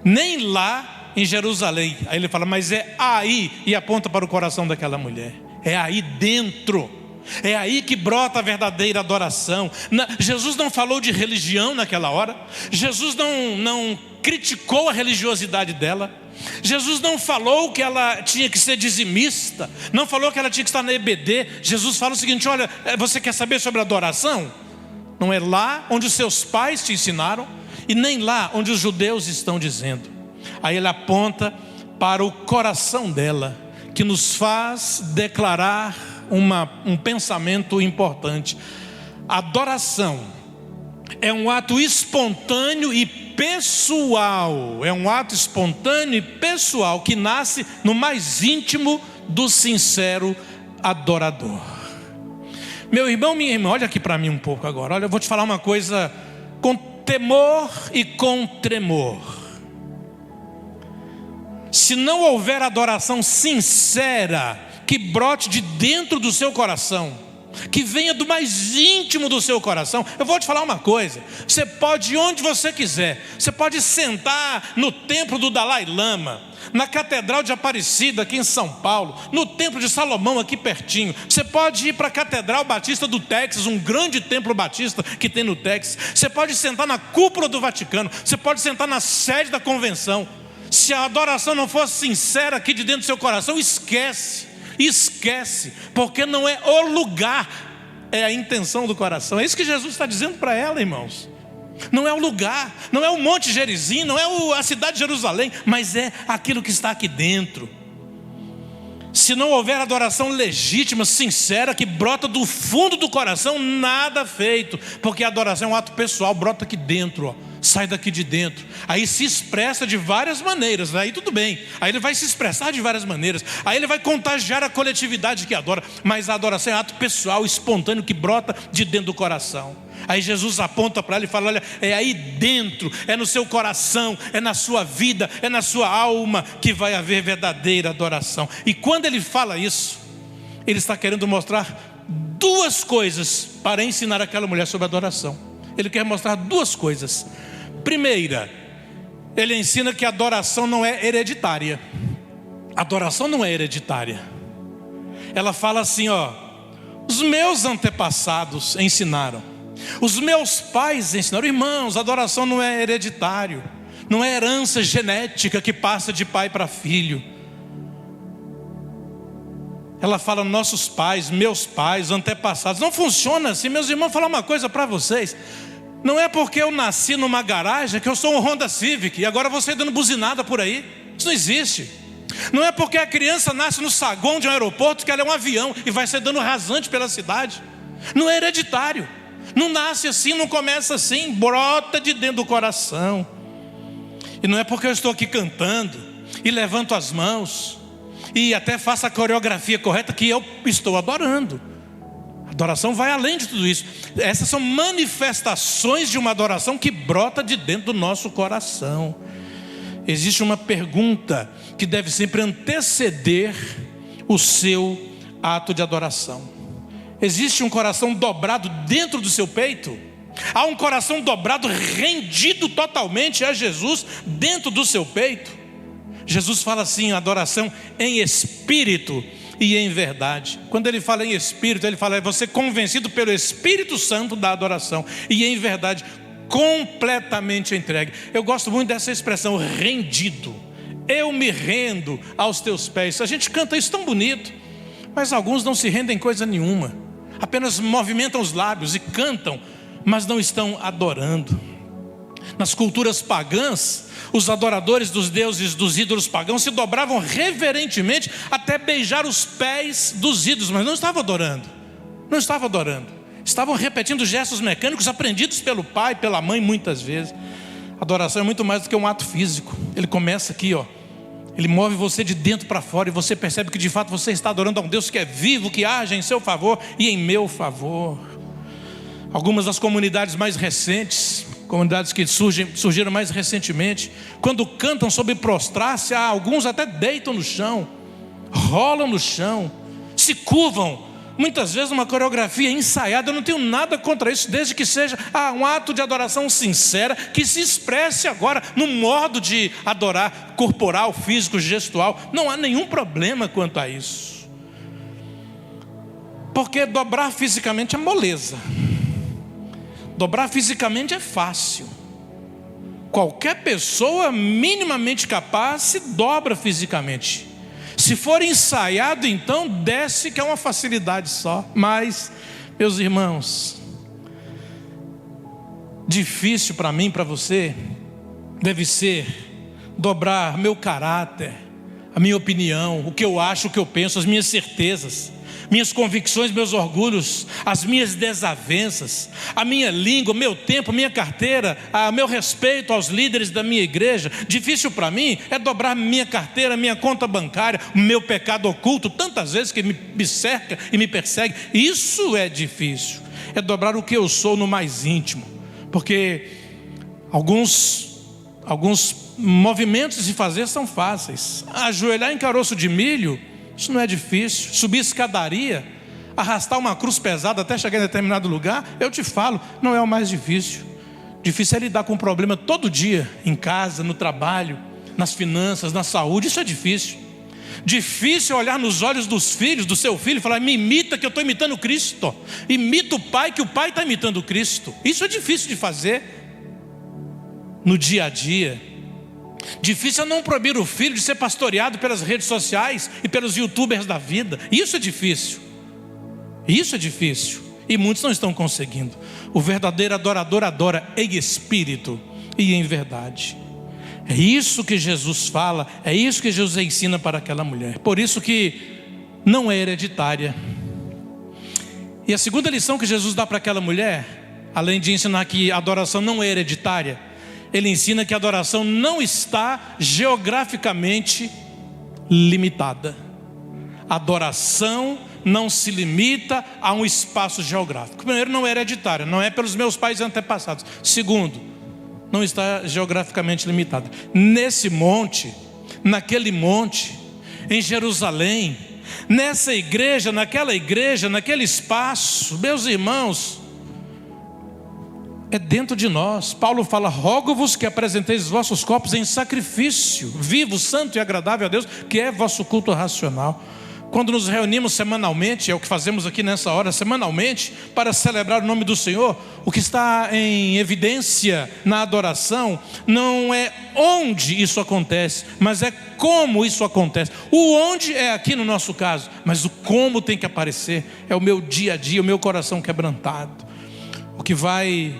nem lá em Jerusalém. Aí ele fala, mas é aí, e aponta para o coração daquela mulher. É aí dentro, é aí que brota a verdadeira adoração. Jesus não falou de religião naquela hora. Jesus não criticou a religiosidade dela. Jesus não falou que ela tinha que ser dizimista, não falou que ela tinha que estar na EBD. Jesus fala o seguinte: olha, você quer saber sobre adoração? Não é lá onde os seus pais te ensinaram, e nem lá onde os judeus estão dizendo. Aí ele aponta para o coração dela, que nos faz declarar um pensamento importante. Adoração é um ato espontâneo e pessoal. É um ato espontâneo e pessoal que nasce no mais íntimo do sincero adorador. Meu irmão, minha irmã, olha aqui para mim um pouco agora. Olha, eu vou te falar uma coisa com temor e com tremor. Se não houver adoração sincera, que brote de dentro do seu coração, que venha do mais íntimo do seu coração, eu vou te falar uma coisa: você pode ir onde você quiser, você pode sentar no templo do Dalai Lama, na Catedral de Aparecida aqui em São Paulo, no Templo de Salomão aqui pertinho, você pode ir para a Catedral Batista do Texas, um grande templo batista que tem no Texas, você pode sentar na cúpula do Vaticano, você pode sentar na sede da convenção. Se a adoração não for sincera aqui de dentro do seu coração, esquece, porque não é o lugar, é a intenção do coração. É isso que Jesus está dizendo para ela, irmãos. Não é o lugar, não é o Monte Gerizim, não é a cidade de Jerusalém, mas é aquilo que está aqui dentro. Se não houver adoração legítima, sincera, que brota do fundo do coração, nada feito, porque a adoração é um ato pessoal, brota aqui dentro, sai daqui de dentro, aí se expressa de várias maneiras, aí tudo bem, aí ele vai se expressar de várias maneiras, aí ele vai contagiar a coletividade que adora, mas a adoração é ato pessoal, espontâneo, que brota de dentro do coração. Aí Jesus aponta para ela e fala: olha, é aí dentro, é no seu coração, é na sua vida, é na sua alma que vai haver verdadeira adoração. E quando ele fala isso, ele está querendo mostrar duas coisas para ensinar aquela mulher sobre adoração. Ele quer mostrar duas coisas. Primeira, ele ensina que a adoração não é hereditária. A adoração não é hereditária. Ela fala assim, ó: os meus antepassados ensinaram, os meus pais ensinaram. Irmãos, a adoração não é hereditário, não é herança genética que passa de pai para filho. Ela fala nossos pais, meus pais, antepassados. Não funciona assim, meus irmãos. Vou falar uma coisa para vocês: não é porque eu nasci numa garagem que eu sou um Honda Civic e agora vou sair dando buzinada por aí. Isso não existe. Não é porque a criança nasce no saguão de um aeroporto que ela é um avião e vai sair dando rasante pela cidade. Não é hereditário, não nasce assim, não começa assim, brota de dentro do coração. E não é porque eu estou aqui cantando e levanto as mãos e até faço a coreografia correta que eu estou adorando. A adoração vai além de tudo isso. Essas são manifestações de uma adoração que brota de dentro do nosso coração. Existe uma pergunta que deve sempre anteceder o seu ato de adoração. Existe um coração dobrado dentro do seu peito? Há um coração dobrado, rendido totalmente a Jesus dentro do seu peito? Jesus fala assim: adoração em espírito e em verdade. Quando ele fala em espírito, ele fala: é você convencido pelo Espírito Santo da adoração, e em verdade, completamente entregue. Eu gosto muito dessa expressão, rendido. Eu me rendo aos teus pés. A gente canta isso tão bonito, mas alguns não se rendem coisa nenhuma. apenas movimentam os lábios e cantam, mas não estão adorando. Nas culturas pagãs, os adoradores dos deuses, dos ídolos pagãos, se dobravam reverentemente até beijar os pés dos ídolos, mas não estavam adorando. Não estavam adorando. Estavam repetindo gestos mecânicos aprendidos pelo pai, pela mãe muitas vezes. Adoração é muito mais do que um ato físico. Ele começa aqui, ele move você de dentro para fora e você percebe que de fato você está adorando a um Deus que é vivo, que age em seu favor e em meu favor. Algumas das comunidades mais recentes, comunidades que surgiram mais recentemente, quando cantam sobre prostrar-se, alguns até deitam no chão, rolam no chão, se curvam, muitas vezes uma coreografia ensaiada. Eu não tenho nada contra isso, desde que seja um ato de adoração sincera, que se expresse agora no modo de adorar, corporal, físico, gestual. Não há nenhum problema quanto a isso, porque dobrar fisicamente é moleza. Dobrar fisicamente é fácil. Qualquer pessoa minimamente capaz se dobra fisicamente. Se for ensaiado, então desce, que é uma facilidade só. Mas, meus irmãos, difícil para mim, para você, deve ser dobrar meu caráter, a minha opinião, o que eu acho, o que eu penso, as minhas certezas, minhas convicções, meus orgulhos, as minhas desavenças, a minha língua, meu tempo, minha carteira, meu respeito aos líderes da minha igreja. Difícil para mim é dobrar minha carteira, minha conta bancária, o meu pecado oculto, tantas vezes que me cerca e me persegue. Isso é difícil. É dobrar o que eu sou no mais íntimo, porque alguns movimentos de se fazer são fáceis. Ajoelhar em caroço de milho, isso não é difícil. Subir escadaria, arrastar uma cruz pesada até chegar em determinado lugar, eu te falo, não é o mais difícil. Difícil é lidar com um problema todo dia, em casa, no trabalho, nas finanças, na saúde. Isso é difícil. Difícil é olhar nos olhos dos filhos, do seu filho, e falar: me imita que eu estou imitando Cristo. Imita o pai que o pai está imitando Cristo. Isso é difícil de fazer no dia a dia. Difícil é não proibir o filho de ser pastoreado pelas redes sociais e pelos youtubers da vida. Isso é difícil. Isso é difícil. E muitos não estão conseguindo. O verdadeiro adorador adora em espírito e em verdade. É isso que Jesus fala, é isso que Jesus ensina para aquela mulher. Por isso que não é hereditária. E a segunda lição que Jesus dá para aquela mulher, além de ensinar que a adoração não é hereditária, ele ensina que a adoração não está geograficamente limitada. A adoração não se limita a um espaço geográfico. Primeiro, não é hereditária, não é pelos meus pais antepassados. Segundo, não está geograficamente limitada. Nesse monte, naquele monte, em Jerusalém, nessa igreja, naquele espaço, meus irmãos, é dentro de nós. Paulo fala: rogo-vos que apresenteis os vossos corpos em sacrifício vivo, santo e agradável a Deus, que é vosso culto racional. Quando nos reunimos semanalmente, é o que fazemos aqui nessa hora, semanalmente, para celebrar o nome do Senhor, o que está em evidência na adoração não é onde isso acontece, mas é como isso acontece. O onde é aqui no nosso caso, mas o como tem que aparecer é o meu dia a dia, o meu coração quebrantado. O que vai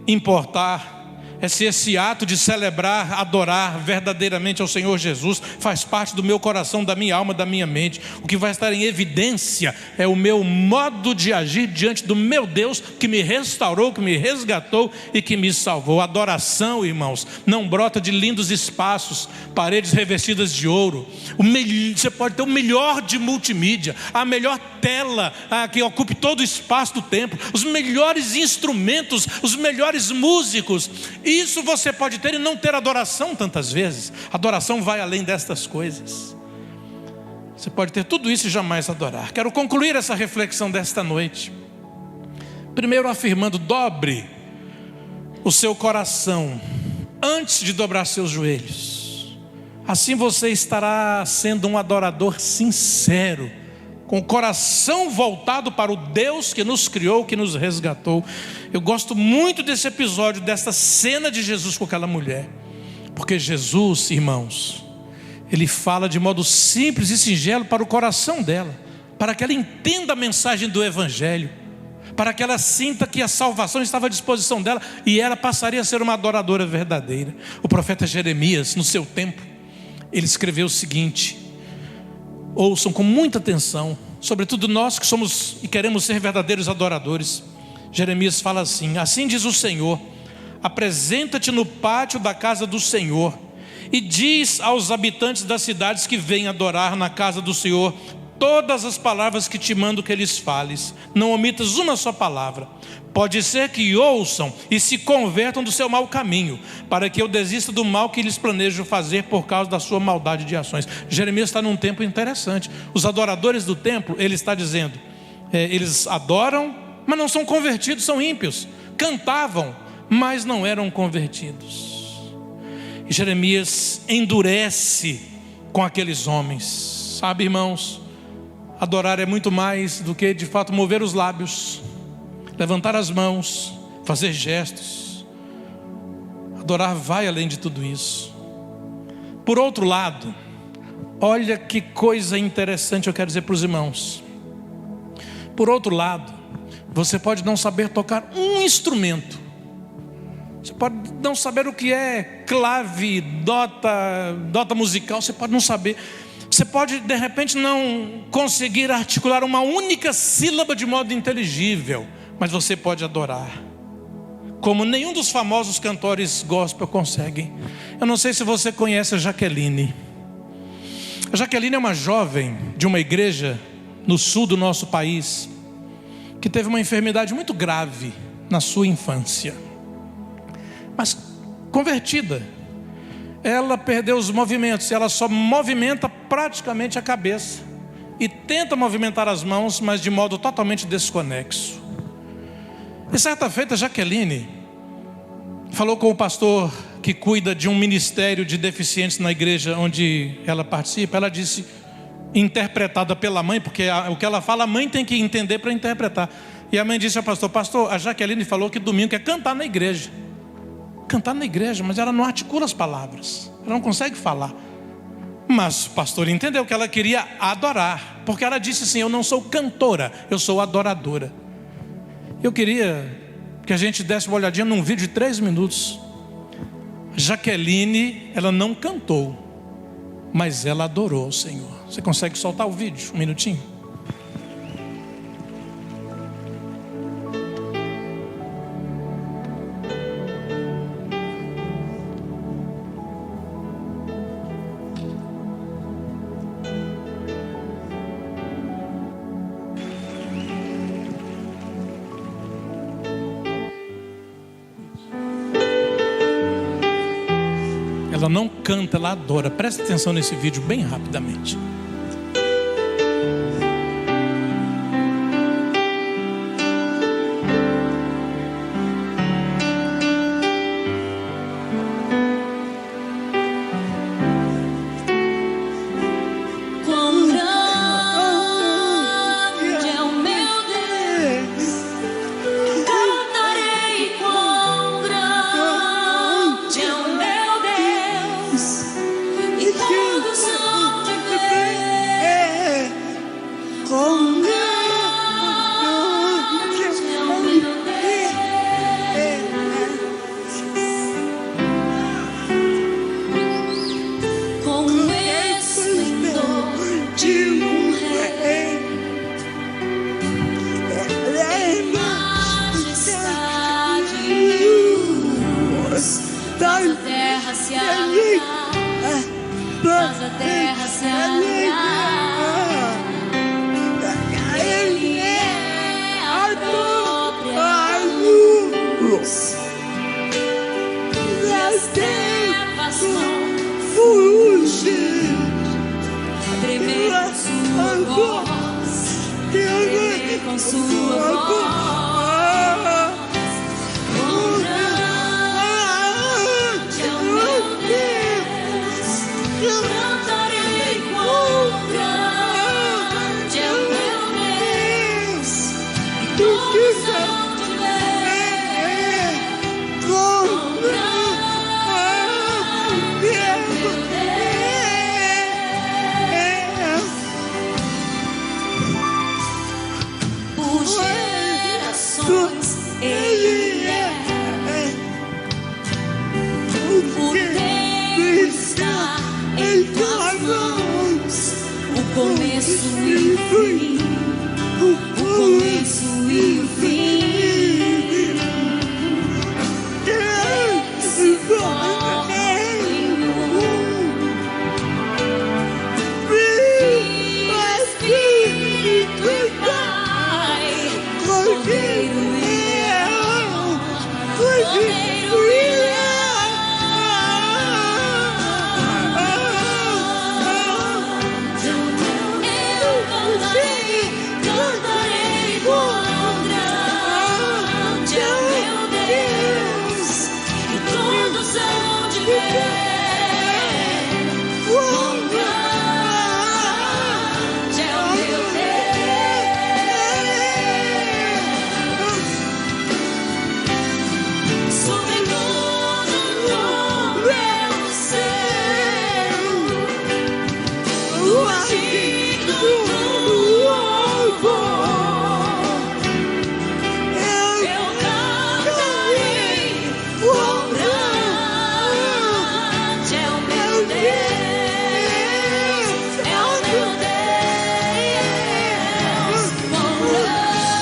importar é se esse ato de celebrar, adorar verdadeiramente ao Senhor Jesus faz parte do meu coração, da minha alma, da minha mente. O que vai estar em evidência é o meu modo de agir diante do meu Deus, que me restaurou, que me resgatou e que me salvou. A adoração, irmãos, não brota de lindos espaços, paredes revestidas de ouro. Você pode ter o melhor de multimídia, a melhor tela que ocupe todo o espaço do templo, os melhores instrumentos, os melhores músicos. Isso você pode ter e não ter adoração tantas vezes. Adoração vai além destas coisas. Você pode ter tudo isso e jamais adorar. Quero concluir essa reflexão desta noite, primeiro afirmando: dobre o seu coração antes de dobrar seus joelhos. Assim você estará sendo um adorador sincero, com o coração voltado para o Deus que nos criou, que nos resgatou. Eu gosto muito desse episódio, dessa cena de Jesus com aquela mulher, porque Jesus, irmãos, Ele fala de modo simples e singelo para o coração dela, para que ela entenda a mensagem do Evangelho. para que ela sinta que a salvação estava à disposição dela e ela passaria a ser uma adoradora verdadeira. O profeta Jeremias, no seu tempo, ele escreveu o seguinte: ouçam com muita atenção, sobretudo nós que somos e queremos ser verdadeiros adoradores. Jeremias fala assim: assim diz o Senhor, apresenta-te no pátio da casa do Senhor e diz aos habitantes das cidades que vêm adorar na casa do Senhor todas as palavras que te mando que lhes fales. Não omitas uma só palavra. Pode ser que ouçam e se convertam do seu mau caminho, para que eu desista do mal que lhes planejo fazer por causa da sua maldade de ações. Jeremias está num tempo interessante. Os adoradores do templo, ele está dizendo, eles adoram, mas não são convertidos, são ímpios. Cantavam, mas não eram convertidos. E Jeremias endurece com aqueles homens. Sabe, irmãos, adorar é muito mais do que de fato mover os lábios, levantar as mãos, fazer gestos. Adorar vai além de tudo isso. Por outro lado, olha que coisa interessante eu quero dizer para os irmãos. Por outro lado, você pode não saber tocar um instrumento. Você pode não saber o que é clave, dota musical, você pode não saber. Você pode de repente não conseguir articular uma única sílaba de modo inteligível, mas você pode adorar, como nenhum dos famosos cantores gospel conseguem. Eu não sei se você conhece a Jaqueline. A Jaqueline é uma jovem de uma igreja no sul do nosso país, que teve uma enfermidade muito grave na sua infância, mas convertida. Ela perdeu os movimentos, ela só movimenta praticamente a cabeça e tenta movimentar as mãos, mas de modo totalmente desconexo. E certa feita, a Jaqueline falou com o pastor que cuida de um ministério de deficientes na igreja onde ela participa. Ela disse, interpretada pela mãe, porque o que ela fala a mãe tem que entender para interpretar. E a mãe disse ao pastor: pastor, a Jaqueline falou que domingo quer cantar na igreja. Cantar na igreja, mas ela não articula as palavras, ela não consegue falar. Mas o pastor entendeu que ela queria adorar, porque ela disse assim: eu não sou cantora, eu sou adoradora. Eu queria que a gente desse uma olhadinha num vídeo de 3 minutos. Jaqueline, ela não cantou, mas ela adorou o Senhor. Você consegue soltar o vídeo? Um minutinho. Ela não canta, ela adora. Presta atenção nesse vídeo bem rapidamente. Faz a terra se alegrar. Ele é a própria luz. Das trevas não fugir. Tremer com sua voz. Tremer com sua voz. Cantarei quão grande é o meu Deus, e todos vão te ver. Quão grande é o meu Deus. Por começo e o fim, o começo e o fim. Se forma em um, Espírito e Pai, Cordeiro e Leão, Cordeiro e cantarei quão grande é o meu Deus, e todos hão de ver quão grande é o meu Deus. Sobre todo nome é o céu, o antigo eu cantarei quão grande é o meu Deus, é o meu Deus, quão grande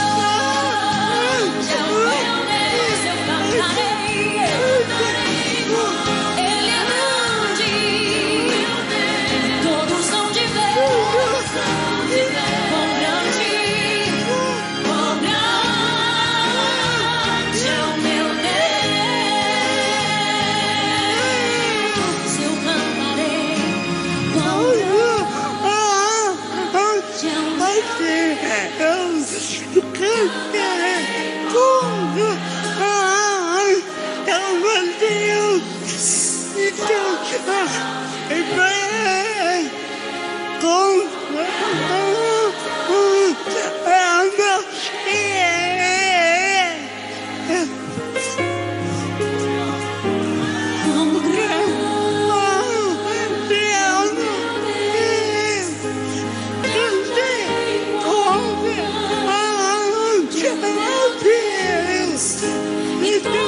é o meu Deus. Eu cantarei, Ele é grande, todos hão de ver quão grande é o meu Deus. Eu cantarei quão grande é o meu Deus. Eu cantarei quão grande é o meu Deus. Então,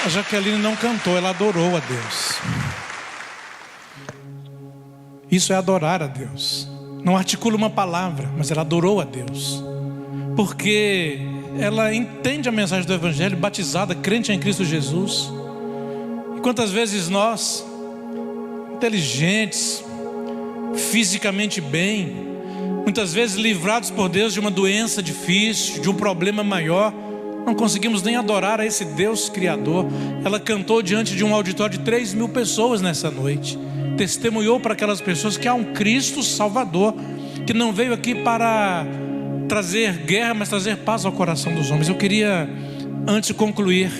A Jaqueline não cantou, ela adorou a Deus. Isso é adorar a Deus. Não articula uma palavra, mas ela adorou a Deus. Porque ela entende a mensagem do Evangelho, batizada, crente em Cristo Jesus. E quantas vezes nós, inteligentes, fisicamente bem, muitas vezes livrados por Deus de uma doença difícil, de um problema maior, não conseguimos nem adorar a esse Deus Criador. Ela cantou diante de um auditório de 3.000 pessoas nessa noite. Testemunhou para aquelas pessoas que há um Cristo Salvador, que não veio aqui para trazer guerra, mas trazer paz ao coração dos homens. Eu queria, antes de concluir,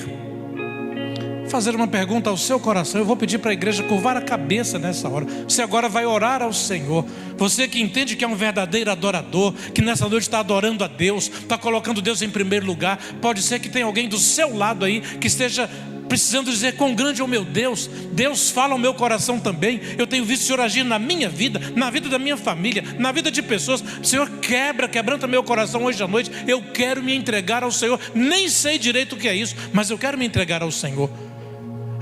fazer uma pergunta ao seu coração. Eu vou pedir para a igreja curvar a cabeça nessa hora. Você agora vai orar ao Senhor. Você que entende que é um verdadeiro adorador, que nessa noite está adorando a Deus, está colocando Deus em primeiro lugar. Pode ser que tenha alguém do seu lado aí que esteja precisando dizer: quão grande é o meu Deus. Deus fala ao meu coração também. Eu tenho visto o Senhor agir na minha vida, na vida da minha família, na vida de pessoas. Senhor, quebranta meu coração hoje à noite. Eu quero me entregar ao Senhor. Nem sei direito o que é isso, mas eu quero me entregar ao Senhor.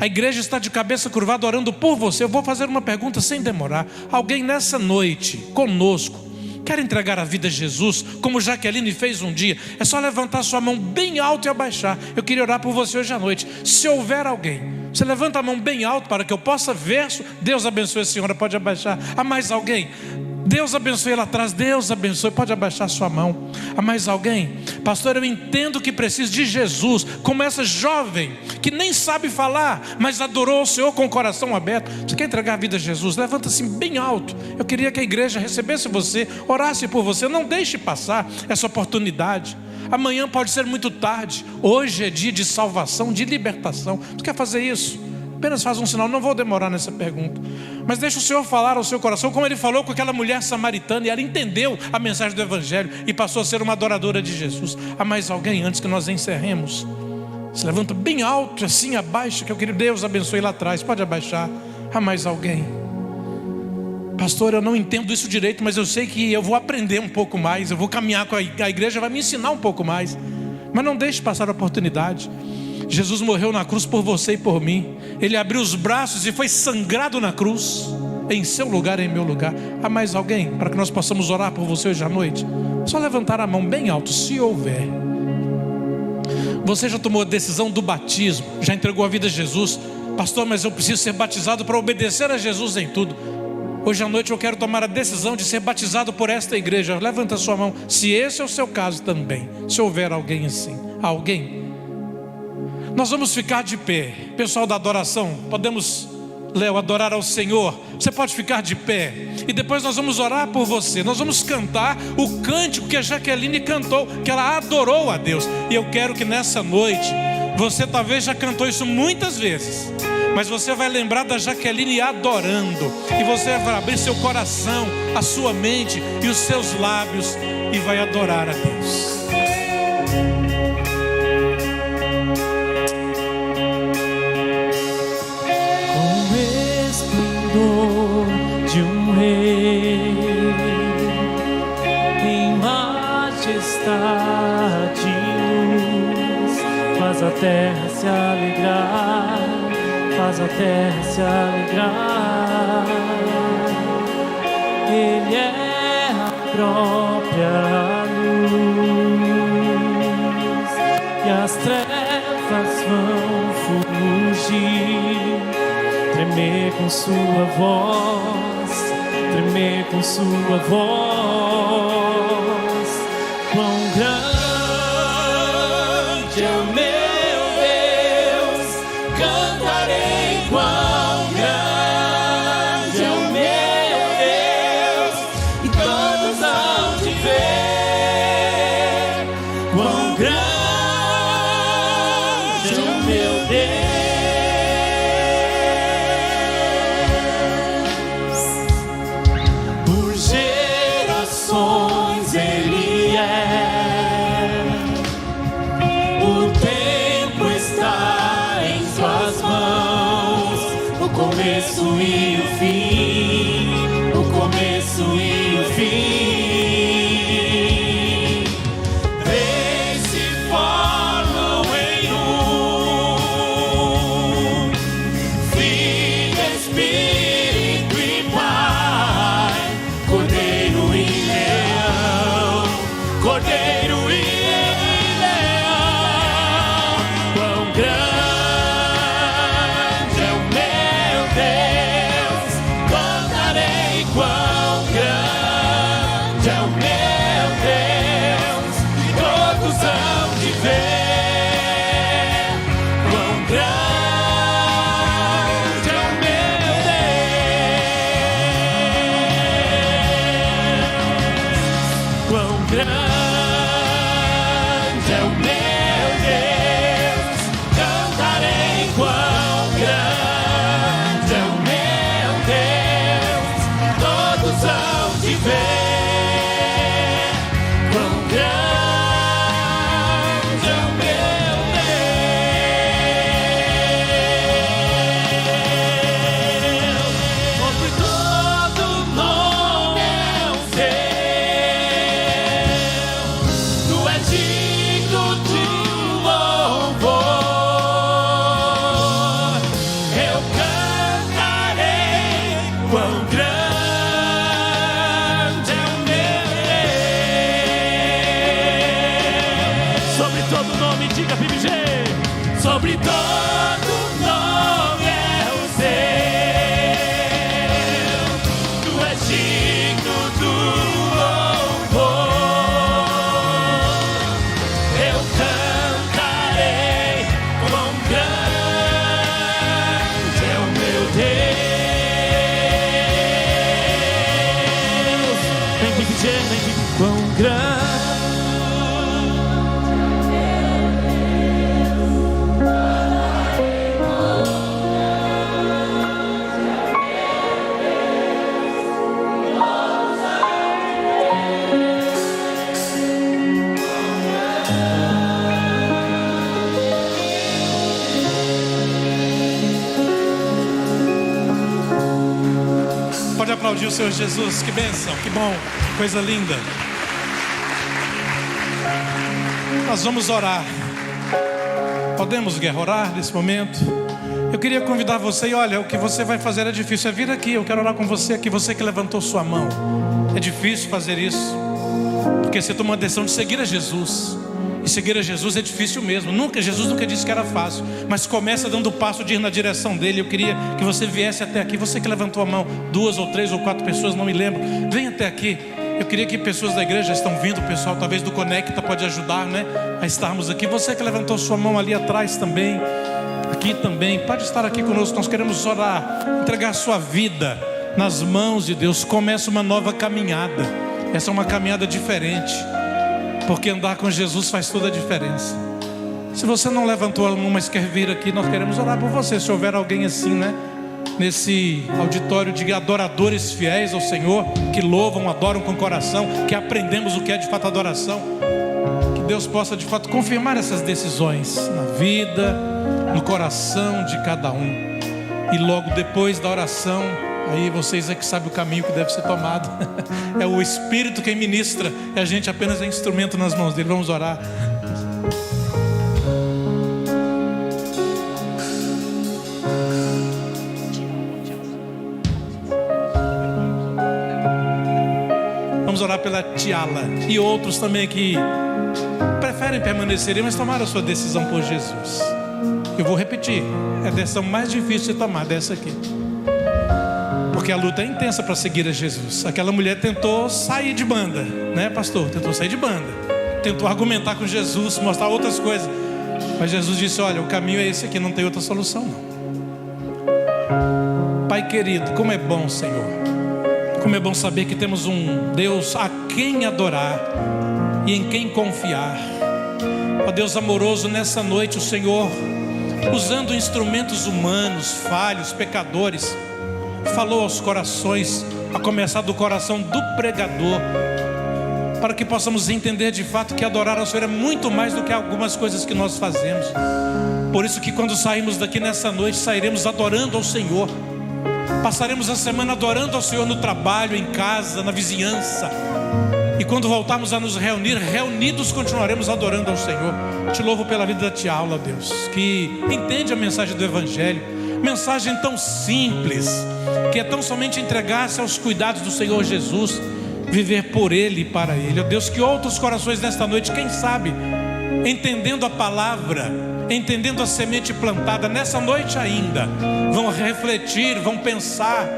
A igreja está de cabeça curvada orando por você. Eu vou fazer uma pergunta sem demorar. Alguém nessa noite conosco quer entregar a vida a Jesus, como Jaqueline fez um dia? É só levantar sua mão bem alto e abaixar. Eu queria orar por você hoje à noite. Se houver alguém, você levanta a mão bem alto para que eu possa ver. Deus abençoe a senhora, pode abaixar. Há mais alguém? Deus abençoe lá atrás, Deus abençoe. Pode abaixar sua mão. Há mais alguém? Pastor, eu entendo que preciso de Jesus, como essa jovem que nem sabe falar, mas adorou o Senhor com o coração aberto. Você quer entregar a vida a Jesus? Levanta assim bem alto. Eu queria que a igreja recebesse você, orasse por você. Não deixe passar essa oportunidade. Amanhã pode ser muito tarde. Hoje é dia de salvação, de libertação. Você quer fazer isso? Apenas faz um sinal. Não vou demorar nessa pergunta, mas deixa o Senhor falar ao seu coração, como Ele falou com aquela mulher samaritana, e ela entendeu a mensagem do Evangelho e passou a ser uma adoradora de Jesus. Há mais alguém antes que nós encerremos? Se levanta bem alto, assim, abaixa, que eu queria. Deus abençoe lá atrás, pode abaixar. Há mais alguém? Pastor, eu não entendo isso direito, mas eu sei que eu vou aprender um pouco mais. Eu vou caminhar com a igreja, vai me ensinar um pouco mais. Mas não deixe passar a oportunidade. Jesus morreu na cruz por você e por mim. Ele abriu os braços e foi sangrado na cruz, em seu lugar e em meu lugar. Há mais alguém para que nós possamos orar por você hoje à noite? Só levantar a mão bem alto, se houver. Você já tomou a decisão do batismo? Já entregou a vida a Jesus? Pastor, mas eu preciso ser batizado para obedecer a Jesus em tudo. Hoje à noite eu quero tomar a decisão de ser batizado por esta igreja. Levanta a sua mão, se esse é o seu caso também. Se houver alguém assim. Alguém? Nós vamos ficar de pé. Pessoal da adoração, podemos, Léo, adorar ao Senhor. Você pode ficar de pé. E depois nós vamos orar por você. Nós vamos cantar o cântico que a Jaqueline cantou, que ela adorou a Deus. E eu quero que nessa noite, você talvez já cantou isso muitas vezes, mas você vai lembrar da Jaqueline adorando. E você vai abrir seu coração, a sua mente e os seus lábios e vai adorar a Deus. De um rei em majestade e luz, faz a terra se alegrar, faz a terra se alegrar. Ele é a própria luz e as trevas vão fugir. Tremer com sua voz, tremer com sua voz. Quão grande é o meu Deus, cantarei. Quão grande é o meu Deus, e todos hão de ver. Quão grande é o meu Deus. O começo e o fim, o começo e o fim, três se formam em um, Filho, Espírito e Pai, Cordeiro e Leão, Cordeiro e Leão. Quão grande Deus, cantarei. Quão grande aplaudir o Senhor Jesus. Que bênção, que bom, coisa linda. Nós vamos orar. Podemos orar nesse momento? Eu queria convidar você, e olha, o que você vai fazer é difícil, é vir aqui, eu quero orar com você aqui, você que levantou sua mão. É difícil fazer isso, porque você tomou a decisão de seguir a Jesus. E seguir a Jesus é difícil mesmo. Jesus nunca disse que era fácil, mas começa dando o passo de ir na direção dele. Eu queria que você viesse até aqui. Você que levantou a mão, 2 ou 3 ou 4 pessoas, não me lembro, vem até aqui. Eu queria que pessoas da igreja estão vindo, o pessoal talvez do Conecta pode ajudar, né, a estarmos aqui. Você que levantou sua mão ali atrás também, aqui também, pode estar aqui conosco. Nós queremos orar, entregar a sua vida nas mãos de Deus. Começa uma nova caminhada. Essa é uma caminhada diferente, porque andar com Jesus faz toda a diferença. Se você não levantou a mão, mas quer vir aqui, nós queremos orar por você. Se houver alguém assim, né, nesse auditório de adoradores fiéis ao Senhor, que louvam, adoram com o coração, que aprendemos o que é de fato adoração, que Deus possa de fato confirmar essas decisões na vida, no coração de cada um. E logo depois da oração, aí vocês é que sabem o caminho que deve ser tomado. É o Espírito quem ministra, e a gente apenas é instrumento nas mãos dele. Vamos orar. Vamos orar pela Tiala e outros também que preferem permanecer, mas tomaram a sua decisão por Jesus. Eu vou repetir, é a decisão mais difícil de tomar, dessa aqui, porque a luta é intensa para seguir a Jesus. Aquela mulher tentou sair de banda, né, pastor? Tentou sair de banda, tentou argumentar com Jesus, mostrar outras coisas, mas Jesus disse: olha, o caminho é esse aqui, não tem outra solução não. Pai querido, como é bom, Senhor, como é bom saber que temos um Deus a quem adorar e em quem confiar. Ó Deus amoroso, nessa noite o Senhor, usando instrumentos humanos, falhos, pecadores, falou aos corações, a começar do coração do pregador, para que possamos entender de fato que adorar ao Senhor é muito mais do que algumas coisas que nós fazemos. Por isso que quando saímos daqui nessa noite, sairemos adorando ao Senhor. Passaremos a semana adorando ao Senhor no trabalho, em casa, na vizinhança. E quando voltarmos a nos reunir, reunidos continuaremos adorando ao Senhor. Te louvo pela vida da Tia Aula, Deus, que entende a mensagem do Evangelho. Mensagem tão simples, que é tão somente entregar-se aos cuidados do Senhor Jesus, viver por Ele e para Ele. Ó Deus, que outros corações nesta noite, quem sabe, entendendo a palavra, entendendo a semente plantada nessa noite ainda, vão refletir, vão pensar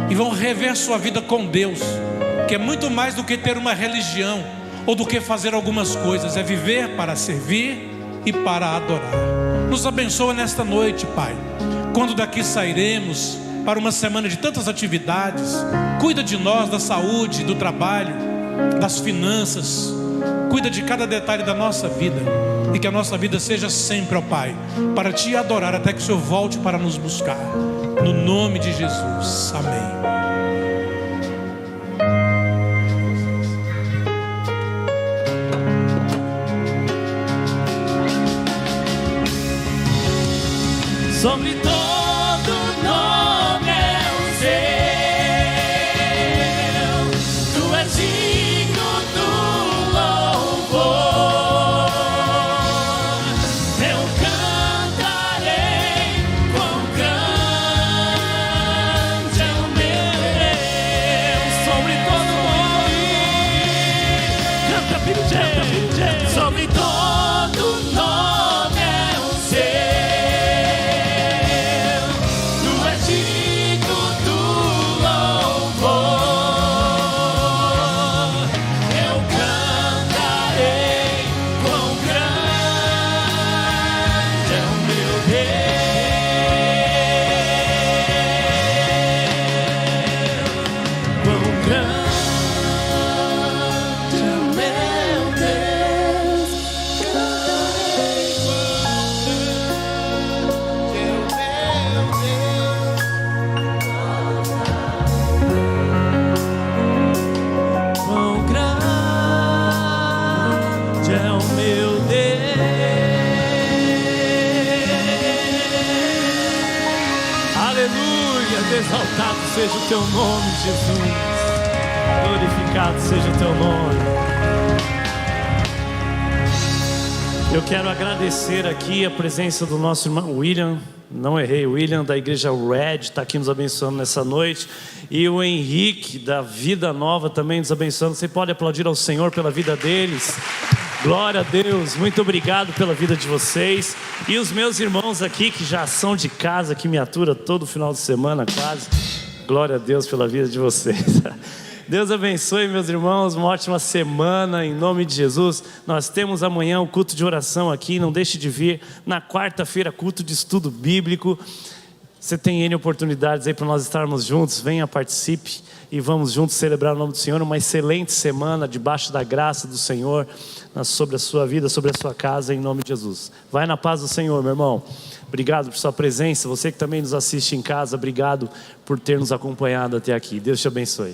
e vão rever sua vida com Deus, que é muito mais do que ter uma religião ou do que fazer algumas coisas, é viver para servir e para adorar. Nos abençoa nesta noite, Pai, quando daqui sairemos para uma semana de tantas atividades. Cuida de nós, da saúde, do trabalho, das finanças. Cuida de cada detalhe da nossa vida, e que a nossa vida seja sempre, ó Pai, para Te adorar até que o Senhor volte para nos buscar. No nome de Jesus, amém. Sobre todo nome é o Seu, Tu és digno do louvor. Eu cantarei quão grande é o meu Deus. Sobre todo nome, canta filho de Deus. Sobre todo nome é o Seu. Exaltado seja o teu nome, Jesus. Glorificado seja o teu nome. Eu quero agradecer aqui a presença do nosso irmão William. Não errei, William da igreja Red está aqui nos abençoando nessa noite. E o Henrique da Vida Nova também nos abençoando. Você pode aplaudir ao Senhor pela vida deles. Glória a Deus, muito obrigado pela vida de vocês. E os meus irmãos aqui que já são de casa, que me aturam todo final de semana quase. Glória a Deus pela vida de vocês. Deus abençoe, meus irmãos, uma ótima semana em nome de Jesus. Nós temos amanhã o culto de oração aqui, não deixe de vir. Na quarta-feira, culto de estudo bíblico. Você tem N oportunidades aí para nós estarmos juntos. Venha, participe e vamos juntos celebrar o nome do Senhor. Uma excelente semana debaixo da graça do Senhor sobre a sua vida, sobre a sua casa, em nome de Jesus. Vai na paz do Senhor, meu irmão. Obrigado por sua presença. Você que também nos assiste em casa, obrigado por ter nos acompanhado até aqui. Deus te abençoe.